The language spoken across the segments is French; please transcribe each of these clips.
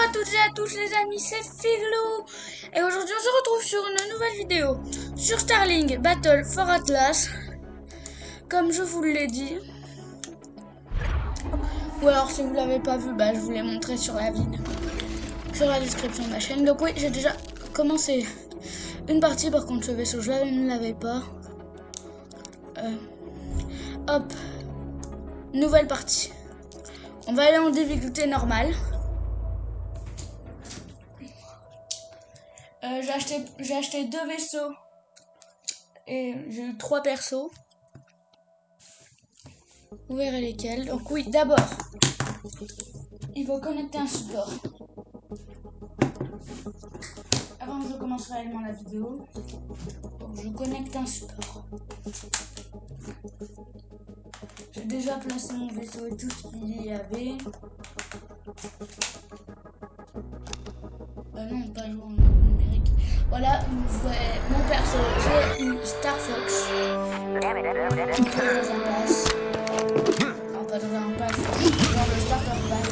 à toutes et à tous les amis, c'est Figlou. Et aujourd'hui on se retrouve sur une nouvelle vidéo sur Starlink Battle for Atlas. Comme je vous l'ai dit. Ou alors si vous l'avez pas vu, je vous l'ai montré sur la vidéo, sur la description de ma chaîne. Donc oui, j'ai déjà commencé une partie, par contre ce vaisseau je ne l'avais pas. Hop, nouvelle partie. On va aller en difficulté normale. J'ai acheté 2 vaisseaux et j'ai eu 3 persos. Vous verrez lesquels. Donc oui, d'abord, il faut connecter un support. Avant que je commence réellement la vidéo, donc je connecte un support. J'ai déjà placé mon vaisseau et tout ce qu'il y avait. Non, pas jouer en numérique. Voilà, vous voyez mon perso, j'ai une Star Fox. Dans un pass. Non, pas dans un pass, dans le starter pack.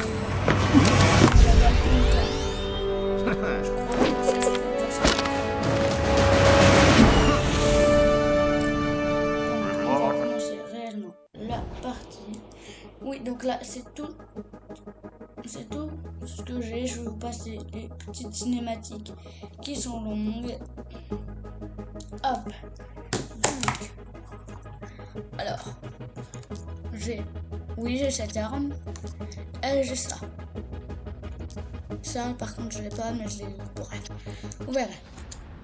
On va commencer réellement la partie. Oui, donc là, c'est tout. C'est tout ce que j'ai. Je vais vous passer les petites cinématiques qui sont longues. Hop. Donc, alors, j'ai cette arme. Et j'ai ça. Ça, par contre, je l'ai pas, mais je l'ai eu. Bref. Vous verrez.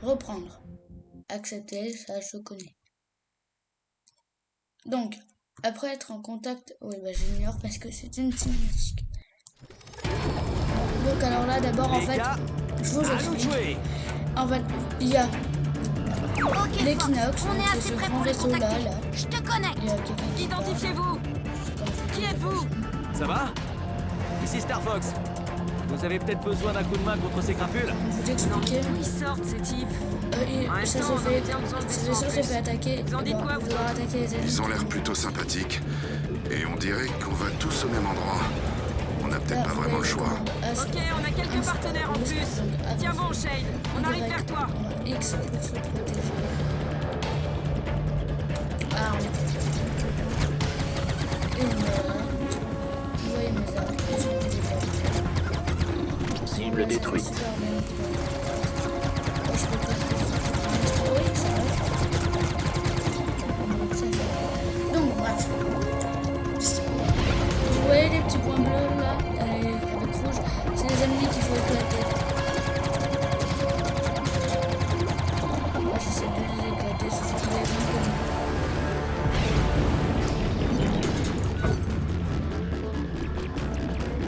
Reprendre. Accepter, ça je connais. Donc, après être en contact, oui, j'ignore parce que c'est une cinématique. Donc alors là d'abord en fait, je vous explique. En fait, il y a l'Equinox, on est assez ce près grand pour le vaisseau là, contacter. Je te connecte. Identifiez-vous. Qui êtes-vous? Ça va? Ici Star Fox. Vous avez peut-être besoin d'un coup de main contre ces crapules? Vous expliquer. D'où ils sortent ces types? Ça s'est fait attaquer. Vous en dites quoi, vous attaquer les ennemis. Ils ont l'air plutôt sympathiques. Et on dirait qu'on va tous au même endroit. On n'a peut-être pas vraiment le choix. Ok, on a quelques partenaires en plus. Tiens bon, Shade, on arrive vers toi. X pour se protéger. Ah, et voilà. Vous voyez mes armes. Cible détruite. Je peux pas. Oui, ça va. Donc, bref. Vous voyez les petits points bleus là, avec rouge, c'est les ennemis qu'il faut éclater. Moi j'essaie de les éclater, c'est ce qui est bien connu.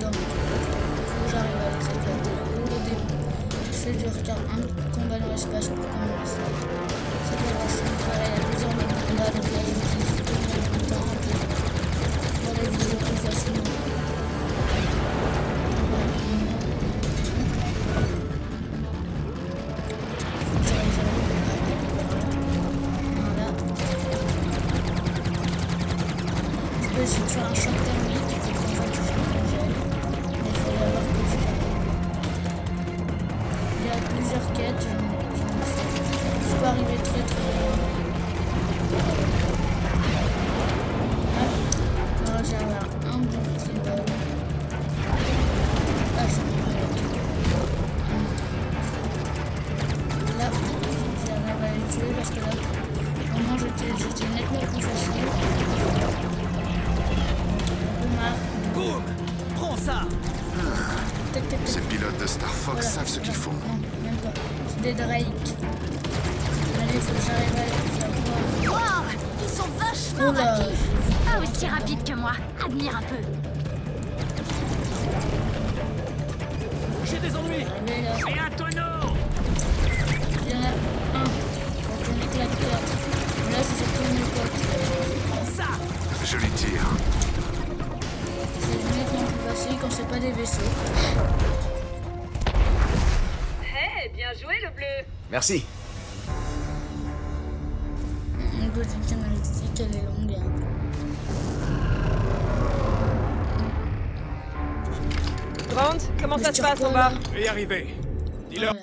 Donc, faut que j'arrive à les éclater au début. Je fais du retard, un combat dans l'espace pour commencer. C'est pas facile, voilà, il y a plusieurs modes là, donc là je me suis tout le temps. Voilà, il est plus facilement. Je vais faire un choc thermique et puis en fait je fais un gel. Mais il faut d'abord que je termine. Il y a plusieurs quêtes, je peux arriver très loin. Là j'ai un bon petit bol. Ah c'est bon, là j'arrive à les tuer parce que là vraiment j'étais nettement plus facile. Boum! Prends ça! Ces pilotes de Star Fox savent ce qu'ils font. Non, même pas. C'est des Drake. Allez, il faut que j'arrive à les voir. Wow, ils sont vachement rapides. Pas aussi rapides que moi. Admire un peu. J'ai des ennuis! Allez, là. Et un tonneau! Il y en a un. Quand on éclate 4. Là, c'est tout mes potes. Prends ça! Joli tir. C'est nettement plus facile quand c'est pas des vaisseaux. Hey, bien joué le bleu. Merci. Une petite analytique, elle est longue. Grant, comment ça se passe en bas? Je vais y arriver. Dis-leur. Ouais.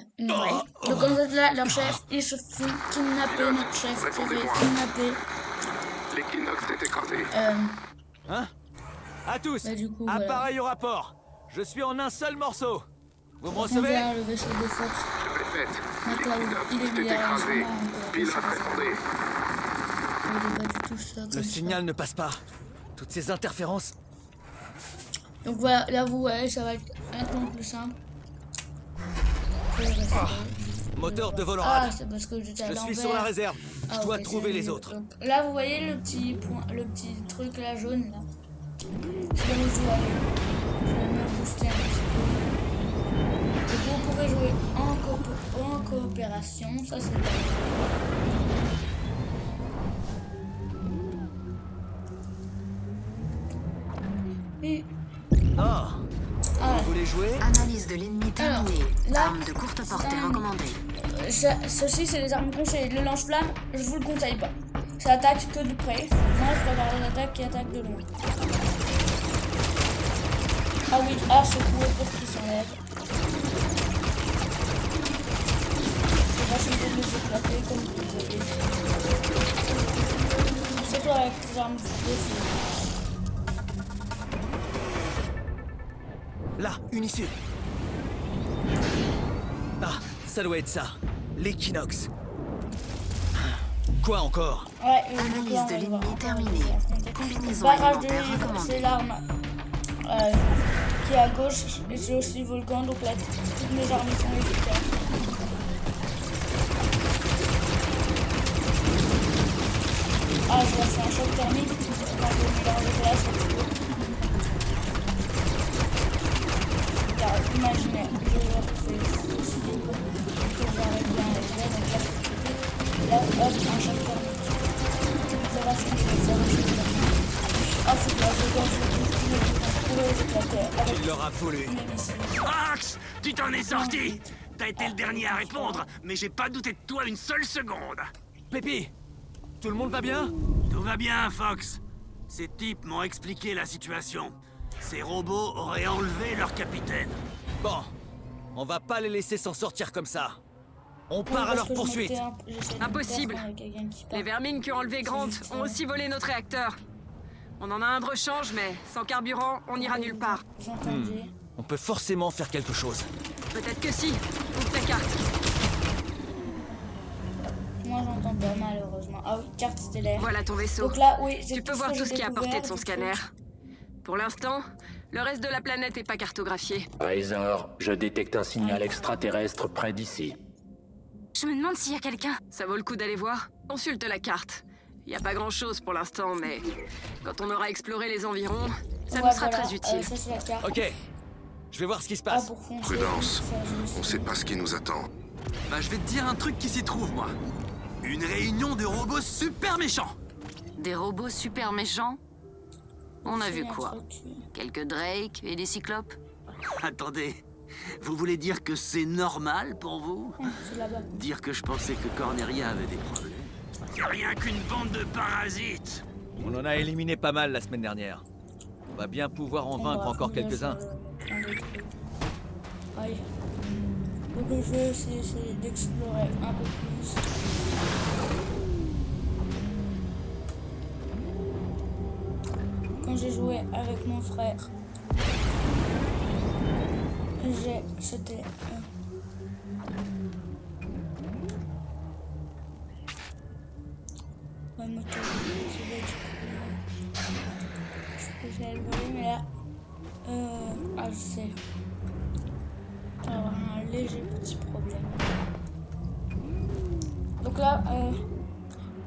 Donc en fait là, leur chef, ils se font kidnapper, notre chef se fait kidnapper. L'équinoxe est écrasé. Hein? À tous. Bah, du coup, voilà. Appareil au rapport. Je suis en un seul morceau. Vous me On recevez? vient le vaisseau de force. Je répète, Maintenant, il est l'équinoxe est bien écrasé. Pilote il répondez. est pas du tout ça comme Le ça. signal ne passe pas. Toutes ces interférences. Donc voilà, là vous voyez, ça va être nettement plus simple. Moteur de volant Ah, rad. c'est parce que j'étais à Je l'envers. suis sur la réserve. Ah, Je dois ok, trouver c'est les mieux. autres. Donc, là, vous voyez le petit point, le petit truc là jaune là. C'est là où je dois aller. Je vais me booster un petit peu. Donc vous pourrez jouer en coopération, ça c'est bien. Et Oh, ah, vous voulez jouer? Analyse de l'ennemi terminée. là, Arme de courte portée recommandée. ceci c'est les armes conseillées. Le lance-flamme, je vous le conseille pas. Ça attaque que de près. Moi je préfère les attaques qui attaquent de loin. Ah oui, secouer pour qu'ils s'enlèvent. C'est facile de les éclater comme vous voyez. C'est toi avec les armes de feu. Là, une issue. Ah, ça doit être ça. L'équinoxe. Quoi encore? Ouais, Analyse de l'ennemi terminée. Combinaison Barrage de alimentaire l'île, c'est recommandée. l'arme qui est à gauche et c'est aussi volcan, donc là toutes mes armes sont efficaces. Ah, je vois, c'est un choc thermique. Quand je mets l'arme de glace, un petit peu. Là, imaginez, je leur fais aussi des coups pour j'arrive bien à les faire, donc là, hop, un choc thermique. Ça va changer, ça va changer. Ah, c'est bien, je dois les éclater avec Il leur a voulu. mes missiles. Max, tu t'en es sorti. T'as été le dernier à répondre, mais j'ai pas douté de toi une seule seconde. Pépi, tout le monde va bien? Tout va bien, Fox. Ces types m'ont expliqué la situation. Ces robots auraient enlevé leur capitaine. Bon, on va pas les laisser s'en sortir comme ça. On part à leur poursuite. Impossible. Les vermines qui ont enlevé Grant ont aussi volé notre réacteur. On en a un de rechange, mais sans carburant, on n'ira nulle part. J'entendais. On peut forcément faire quelque chose. Peut-être que si. Ouvre ta carte. Moi j'entends pas malheureusement. Ah oui, carte stellaire. Voilà ton vaisseau. Donc là, oui, c'est Tu peux tout voir que tout j'ai ce qui est apporté de découvert, son du scanner. truc. Pour l'instant, le reste de la planète n'est pas cartographié. Razor, je détecte un signal extraterrestre près d'ici. Je me demande s'il y a quelqu'un. Ça vaut le coup d'aller voir. Consulte la carte. Il n'y a pas grand-chose pour l'instant, mais quand on aura exploré les environs, ça Ouais, nous sera voilà, très utile. ça c'est la carte. Ok, je vais voir ce qui se Ah, passe. pour foncer, Prudence. ça, je On sais. sait pas ce qui nous attend. Bah, je vais te dire un truc qui s'y trouve, moi. Une réunion de robots super méchants. Des robots super méchants? On a vu C'est un quoi? truc. Quelques Drake et des cyclopes? Attendez, vous voulez dire que c'est normal pour vous? C'est là-bas. Dire que je pensais que Cornelia avait des problèmes. C'est rien qu'une bande de parasites. On en a éliminé pas mal la semaine dernière. On va bien pouvoir en vaincre encore quelques-uns. Aïe. Donc je vais essayer d'explorer un peu plus. Quand j'ai joué avec mon frère, c'était un moteur. Je vais le voler, mais là, je sais. On va avoir un léger petit problème. Donc là,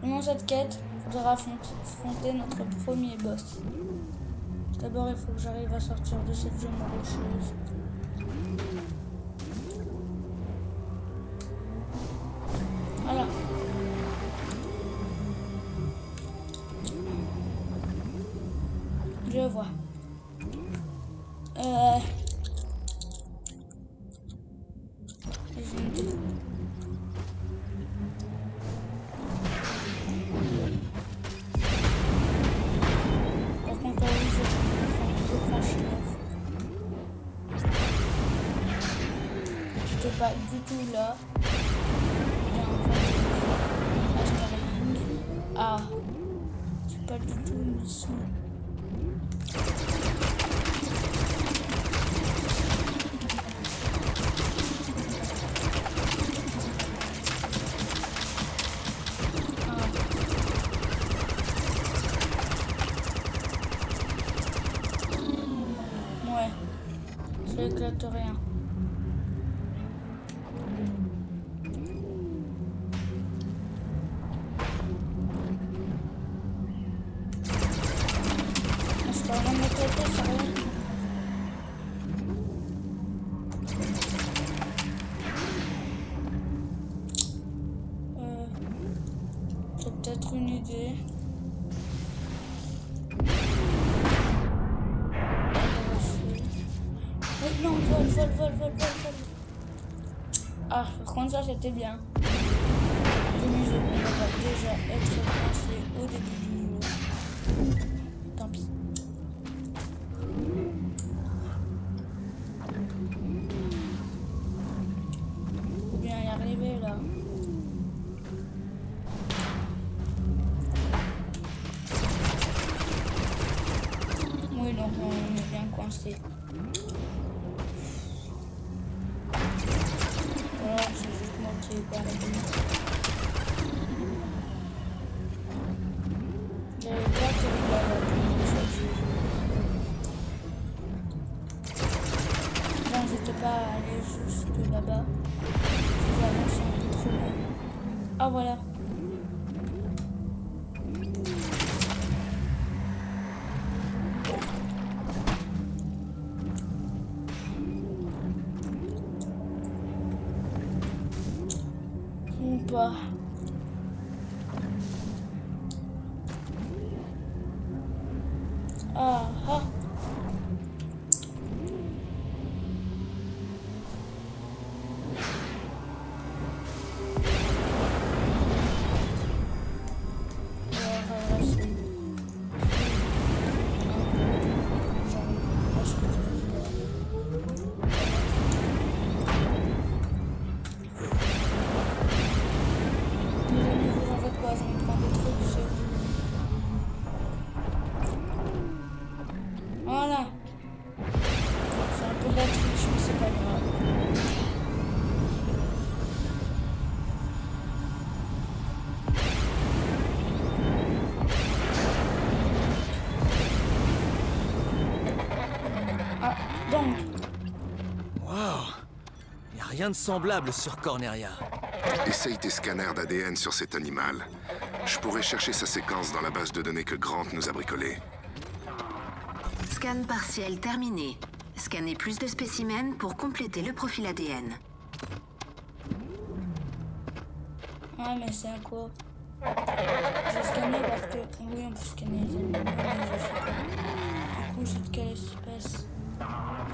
dans cette quête, il faudra affronter notre premier boss. D'abord, il faut que j'arrive à sortir de cette zone rocheuse. Voilà. Je vois. J'ai une idée. Par contre, là, oui, je franchis. j'étais pas du tout là. Ah, c'est pas du tout une mission. Ouais, ça éclate rien. C'est peut-être une idée. Oh non, vol. Ah, par contre ça c'était bien. On va déjà être coincé au début du jeu. Tant pis. Faut bien y arriver là. Oui, donc on est bien coincé. Voilà, c'est juste moi qui ai pas répondu. J'avais pas que là. Non, j'étais pas allé jusque là-bas. J'ai avancé un peu trop loin. Ah voilà. Ou pas. Ah ah. Voilà. C'est un peu de la triche, mais c'est pas grave. Ah, donc. Waouh! Y a rien de semblable sur Corneria. Essaye tes scanners d'ADN sur cet animal. Je pourrais chercher sa séquence dans la base de données que Grant nous a bricolée. Scan partiel terminé. Scannez plus de spécimens pour compléter le profil ADN. Ah, mais c'est un quoi? J'ai scanné parce que... Oui, on peut scanner les animaux, mais je sais pas. Du coup, c'est de quelle espèce? Ah,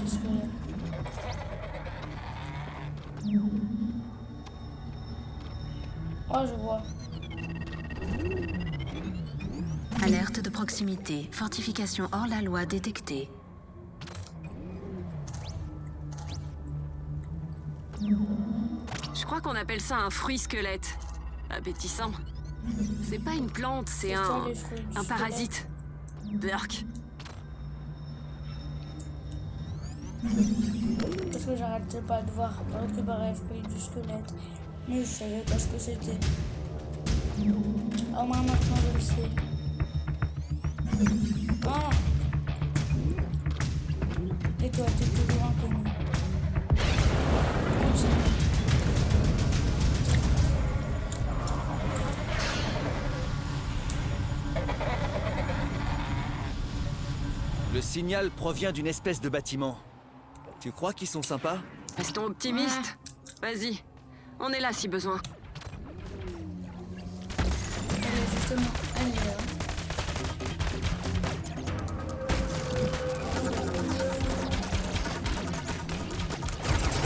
qu'est-ce que là? Oh, je vois. Alerte de proximité. Fortification hors la loi détectée. Je crois qu'on appelle ça un fruit squelette. Appétissant. C'est pas une plante, c'est un parasite. Burk. Parce que j'arrêtais pas de voir récupérer le fruit du squelette. Mais je savais pas ce que c'était. Au moins maintenant je le sais. Voilà. Et toi, t'es toujours inconnu. Continue. Le signal provient d'une espèce de bâtiment. Tu crois qu'ils sont sympas? Restons optimistes. Vas-y, on est là si besoin. Allez, justement, allez là.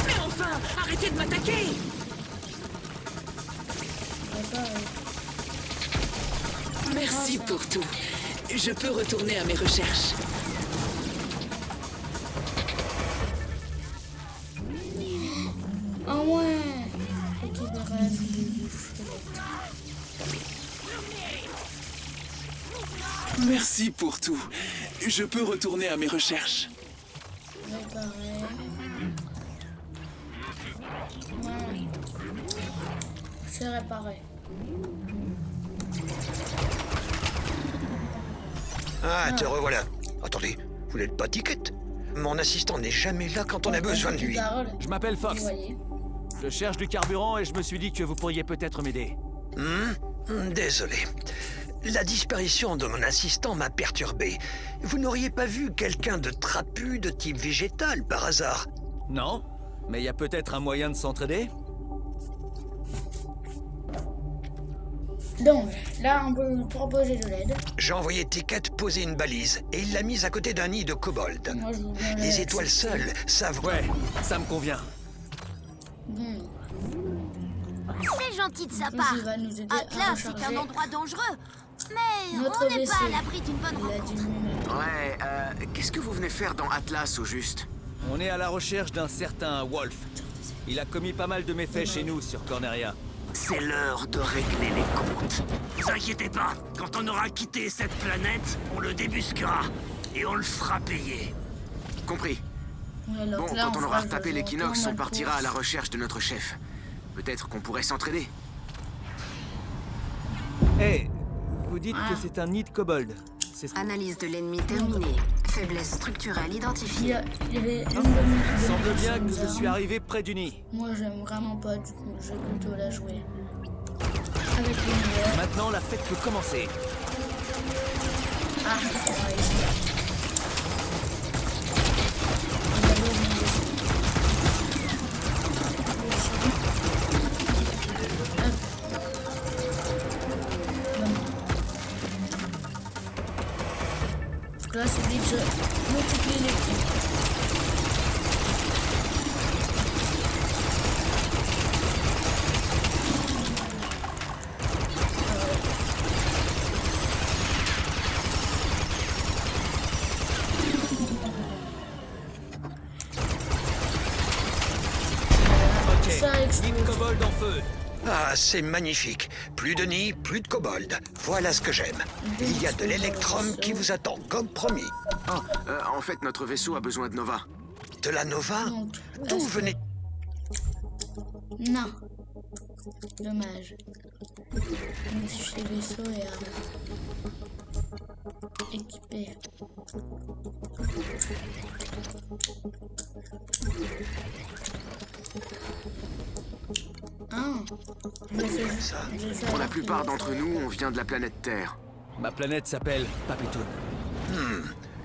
Mais enfin, arrêtez de m'attaquer! Merci pour tout. Je peux retourner à mes recherches. Merci pour tout. Je peux retourner à mes recherches. Réparer. Ouais. C'est réparé. Ah, te revoilà. Attendez, vous n'êtes pas Ticket? Mon assistant n'est jamais là quand on a besoin de lui. Je m'appelle Fox. Je cherche du carburant et je me suis dit que vous pourriez peut-être m'aider. Désolé. La disparition de mon assistant m'a perturbé. Vous n'auriez pas vu quelqu'un de trapu de type végétal par hasard? Non, mais il y a peut-être un moyen de s'entraider. Donc, là, on peut nous proposer de l'aide. J'ai envoyé Ticket poser une balise et il l'a mise à côté d'un nid de kobold. Les étoiles seules savent... Ouais, ça me convient. C'est gentil de sa part. Atlas est un endroit dangereux. Mais on n'est pas à l'abri d'une bonne rencontre. Ouais, qu'est-ce que vous venez faire dans Atlas, au juste? On est à la recherche d'un certain Wolf. Il a commis pas mal de méfaits chez nous sur Corneria. C'est l'heure de régler les comptes. Vous inquiétez pas, quand on aura quitté cette planète, on le débusquera et on le fera payer. Compris. Bon, quand on aura retapé l'équinoxe, on partira à la recherche de notre chef. Peut-être qu'on pourrait s'entraider. Hey, vous dites que c'est un nid de kobold. Analyse de l'ennemi terminée. Faiblesse structurelle identifiée. Il semble bien que je suis arrivé près du nid. Moi, j'aime vraiment pas, du coup, je vais plutôt la jouer. Avec les meilleurs. Maintenant, la fête peut commencer. Ah, là, c'est vite, je multiplie l'équipe. Ok, nid de kobold en feu. Ah, c'est magnifique. Plus de nid, plus de kobold. Voilà ce que j'aime. Il y a de l'électrum qui vous attend, comme promis. En fait, notre vaisseau a besoin de Nova. De la Nova? D'où venez... Non. Dommage. Modifier vaisseau et armes. Équipé. Pour la plupart d'entre nous, on vient de la planète Terre. Ma planète s'appelle Papetoon.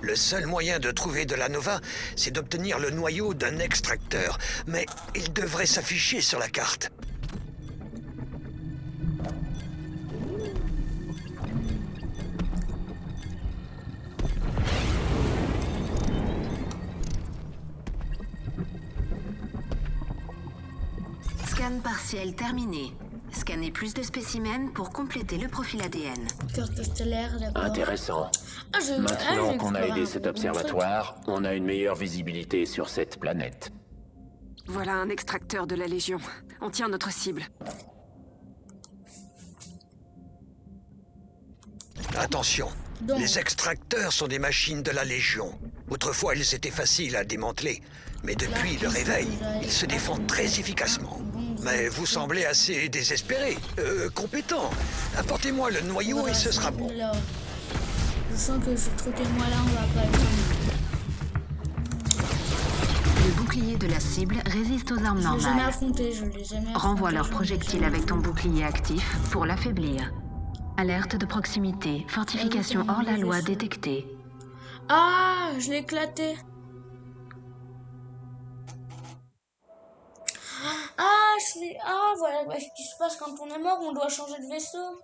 Le seul moyen de trouver de la Nova, c'est d'obtenir le noyau d'un extracteur. Mais il devrait s'afficher sur la carte. Scan partiel terminé. Scanner plus de spécimens pour compléter le profil ADN. Carte stellaire, d'accord. Intéressant. Maintenant qu'on a aidé cet observatoire, on a une meilleure visibilité sur cette planète. Voilà un extracteur de la Légion. On tient notre cible. Attention, les extracteurs sont des machines de la Légion. Autrefois, ils étaient faciles à démanteler. Mais depuis le réveil, ils se défendent très efficacement. Mais vous semblez assez désespéré, compétent. Apportez-moi le noyau et ce sera bon. Je sens que ce truc et moi là, on va pas être... Le bouclier de la cible résiste aux armes normales. Je l'ai jamais affronté, je l'ai jamais affronté. Renvoie leur projectile avec ton bouclier actif pour l'affaiblir. Alerte de proximité. Fortification hors la loi détectée. Ah, je l'ai éclaté. Ah, voilà ce qui se passe quand on est mort, on doit changer de vaisseau.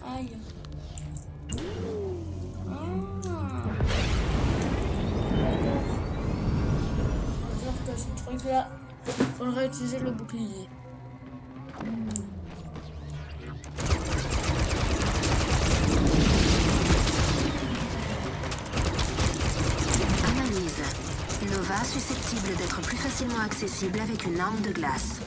Aïe. C'est-à-dire que ce truc-là, il faudrait utiliser le bouclier. Analyse. Nova susceptible d'être plus facilement accessible avec une arme de glace.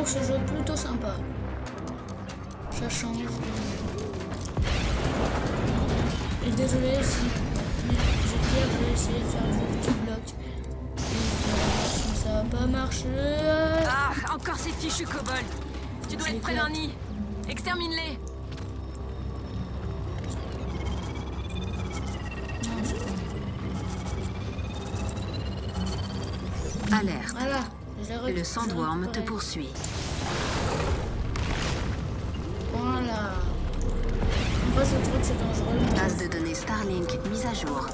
ce jeu plutôt sympa. Ça change. Et désolé si j'ai essayé de faire du petit bloc. Et ça va pas marcher. Ah, encore ces fichus kobolds. Tu dois être près d'un nid. Extermine-les. Alerte. Voilà. Le sandworm te poursuit. Voilà. Moi, je trouve que c'est dangereux. Base de données Starlink mise à jour.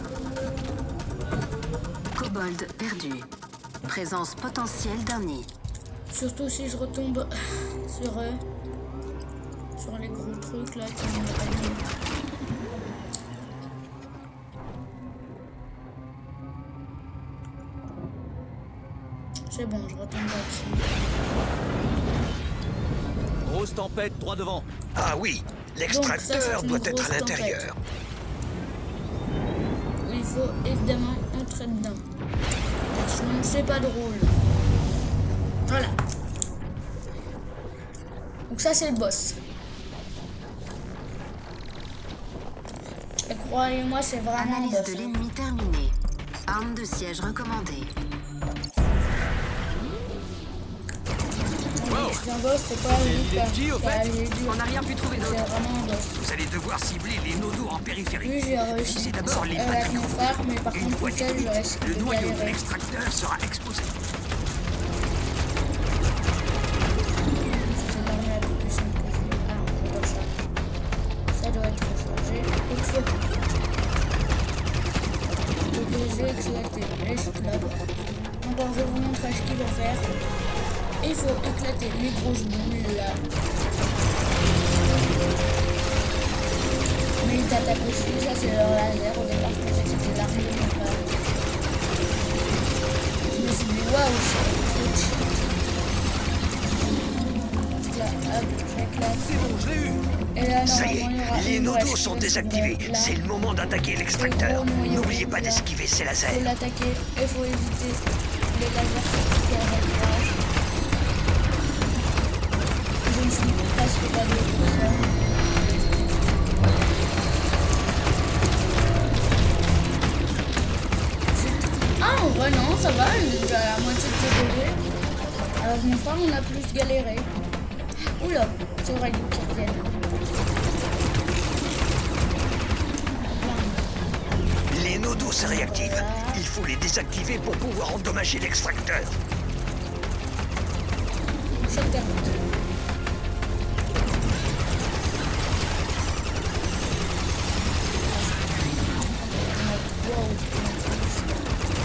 Kobold perdu. Présence potentielle d'un nid. Surtout si je retombe sur les gros trucs là qui m'ont pas mis. C'est bon, je retombe pas dessus. Grosse tempête, droit devant. Ah oui, l'extracteur doit être à l'intérieur. Il faut évidemment entrer dedans. Sinon, c'est pas drôle. Voilà. Donc ça, c'est le boss. Et croyez-moi, c'est vraiment Analyse boss. de l'ennemi terminée. Arme de siège recommandée. C'est un boss, c'est pas On n'a rien pu trouver d'autre. C'est vraiment un boss. Vous allez devoir cibler les nodos en périphérie. Oui, j'ai réussi. Visez d'abord les Avec batteries. mon frère, mais par Et une contre, fois tout seul, je détruit, risque le de noyau de galérer. l'extracteur sera explosé. C'est l'arme la plus puissante que j'ai. Ah, on doit ça. Ça doit être chargé. Il faut. Donc, j'ai éclaté l'esclave. Encore, je vous montre ce qu'il va faire. Il faut éclater les grosses boules là. Mais il t'attaque aussi, ça c'est leur laser. Au départ, je pensais que c'était l'arme de mon frère. Je me suis dit, waouh, c'est là, hop, j'éclate. C'est bon, je l'ai eu. Et là, Ça y normalement, il y aura est, les une nodos brèche sont qui désactivés. va là. C'est le moment d'attaquer l'extracteur. N'oubliez pas d'esquiver ces Il faut lasers. l'attaquer, il faut éviter les lasers qui arrêtent. Je ne suis presque pas de ça. Ah, en vrai, non, ça va, il est déjà à la moitié de ce projet. Avec mon frère, on a plus galéré. Oula, c'est vrai qu'ils reviennent. Les nodos se réactivent. Il faut les désactiver pour pouvoir endommager l'extracteur. C'est terminé.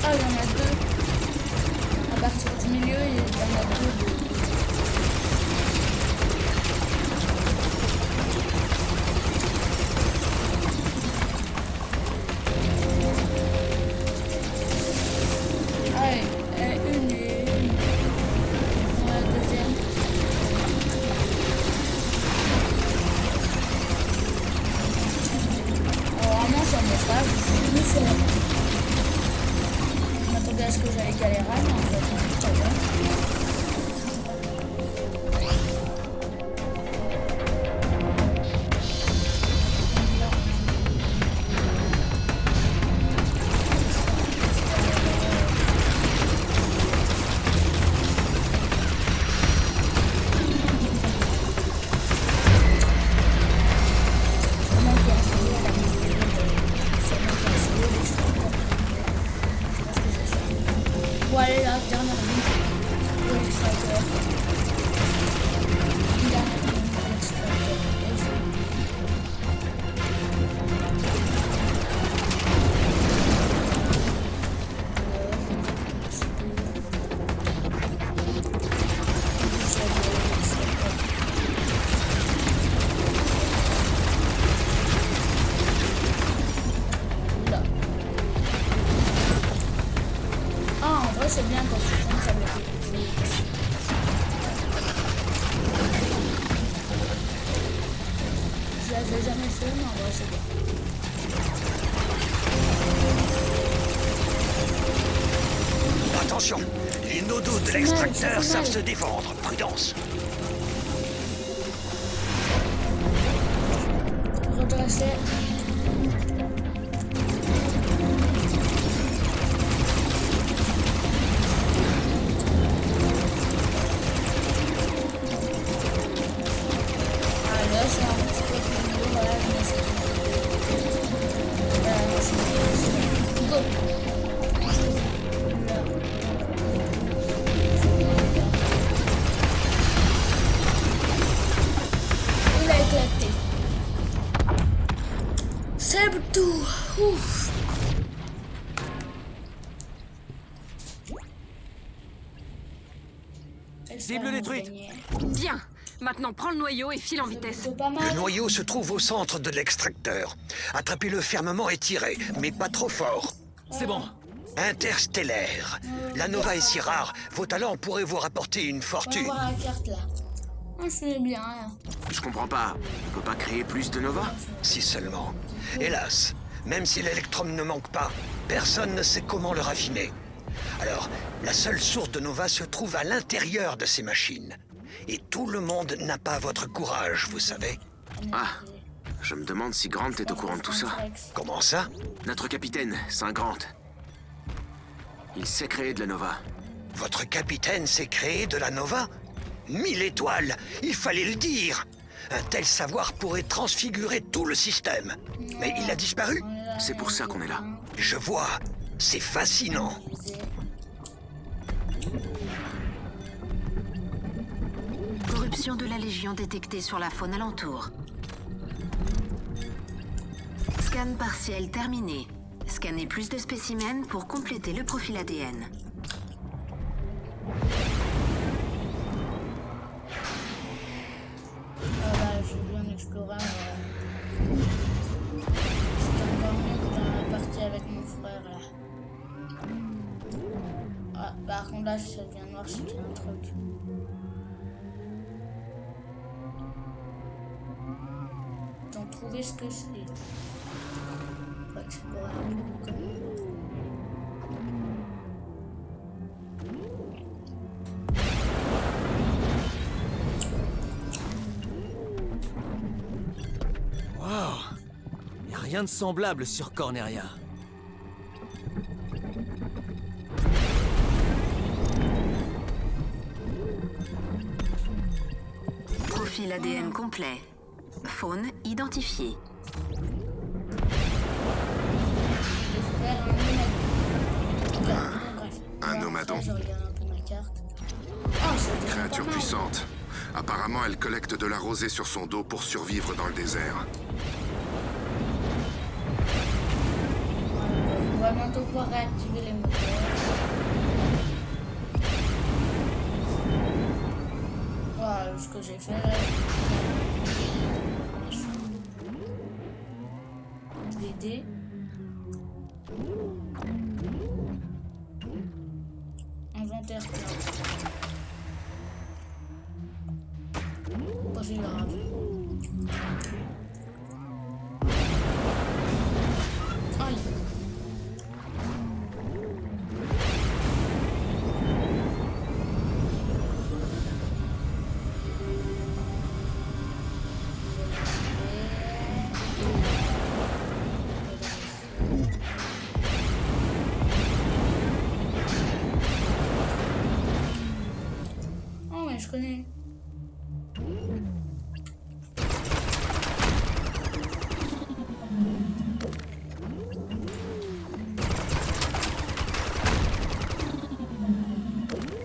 Ah, il y en a deux. À partir du milieu, il y en a deux. Allez, une et une. Dans la deuxième. Alors, vraiment, ça me pas. Je suis fort. Je m'attendais à ce que j'allais galérer, mais en fait, ça va. Voilà la dernière vie de l'extracteur. Dernière vie de l'extracteur. Là. Ah, en vrai, c'est bien quand tu tombes, ça me fait plaisir. Je l'avais jamais fait, mais en vrai, c'est bien. Attention, les Les nodos de l'extracteur savent se défendre. Prudence. Redresser. Cible détruite. Bien. Maintenant, prends le noyau et file en vitesse. Le noyau se trouve au centre de l'extracteur. Attrapez-le fermement et tirez, mais pas trop fort. C'est bon. Interstellaire. La Nova est si rare, vos talents pourraient vous rapporter une fortune. On va voir la carte là. C'est bien. Hein. Je comprends pas. On peut pas créer plus de Nova? Si seulement. Hélas, même si l'électrum ne manque pas, personne ne sait comment le raffiner. Alors, la seule source de Nova se trouve à l'intérieur de ces machines. Et tout le monde n'a pas votre courage, vous savez. Ah, je me demande si Grant est au courant de tout ça. Comment ça? Notre capitaine, Saint Grant. Il sait créer de la Nova. Votre capitaine sait créer de la Nova? 1000 étoiles, il fallait le dire. Un tel savoir pourrait transfigurer tout le système. Mais il a disparu? C'est pour ça qu'on est là. Je vois, c'est fascinant. Corruption de la Légion détectée sur la faune alentour. Scan partiel terminé. Scannez plus de spécimens pour compléter le profil ADN. Voilà, j'ai bien exploré. C'était encore mieux que dans la partie avec mon frère là. Ah, par contre là, ça devient noir, c'est qu'il y a un truc. T'en trouver ce que c'est. Faut explorer un peu quand même. Waouh! Y a rien de semblable sur Corneria. Profil ADN complet. Faune identifiée. Un nomadon. Créature puissante. Apparemment, elle collecte de la rosée sur son dos pour survivre dans le désert. On va bientôt pouvoir réactiver les moteurs. Voilà ce que j'ai fait là. L'aider. Inventaire plein. Pas c'est grave. Aïe. Oh mais je connais.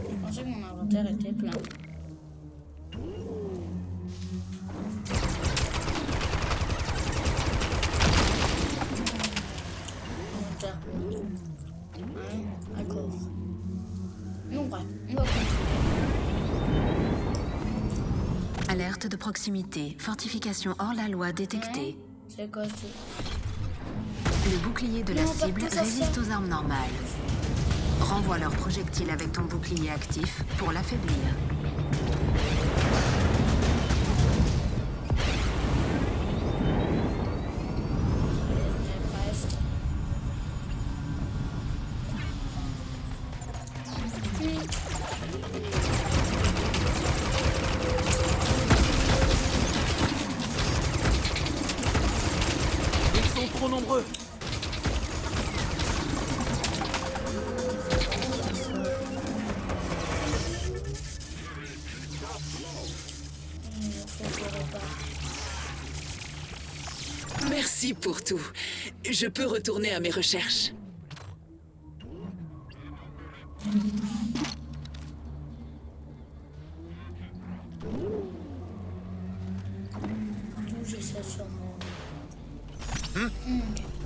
Je pensais que mon inventaire était plein. Inventaire. Ouais, d'accord. Non, ouais, on va continuer. Alerte de proximité. Fortification hors la loi détectée. C'est quoi ça? Le bouclier de la cible résiste aux armes normales. Renvoie leurs projectiles avec ton bouclier actif pour l'affaiblir. Presque. nombreux. Merci pour tout. Je peux retourner à mes recherches.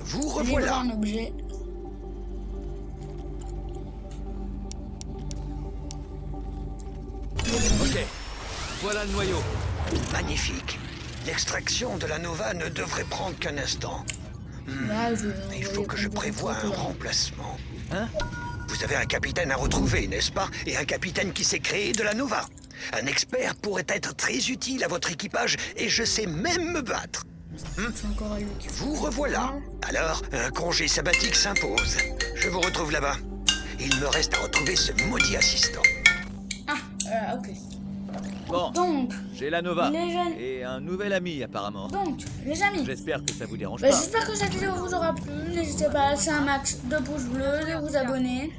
Vous revoilà. Un objet. Ok, voilà le noyau. Magnifique. L'extraction de la Nova ne devrait prendre qu'un instant. Il faut que je prévoie un remplacement. Hein? Vous avez un capitaine à retrouver, n'est-ce pas? Et un capitaine qui s'est créé de la Nova. Un expert pourrait être très utile à votre équipage et je sais même me battre. Vous revoilà. Alors, un congé sabbatique s'impose. Je vous retrouve là-bas. Il me reste à retrouver ce maudit assistant. Ok. Bon, donc, j'ai la Nova les jeunes... et un nouvel ami apparemment. Donc, les amis, j'espère que ça vous dérange pas. pas. J'espère que cette vidéo vous aura plu. N'hésitez pas à laisser un max de pouces bleus, de vous abonner.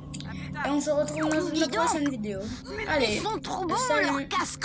Et on se retrouve dans une prochaine vidéo. Allez, Ils sont trop bons, salut. leurs casques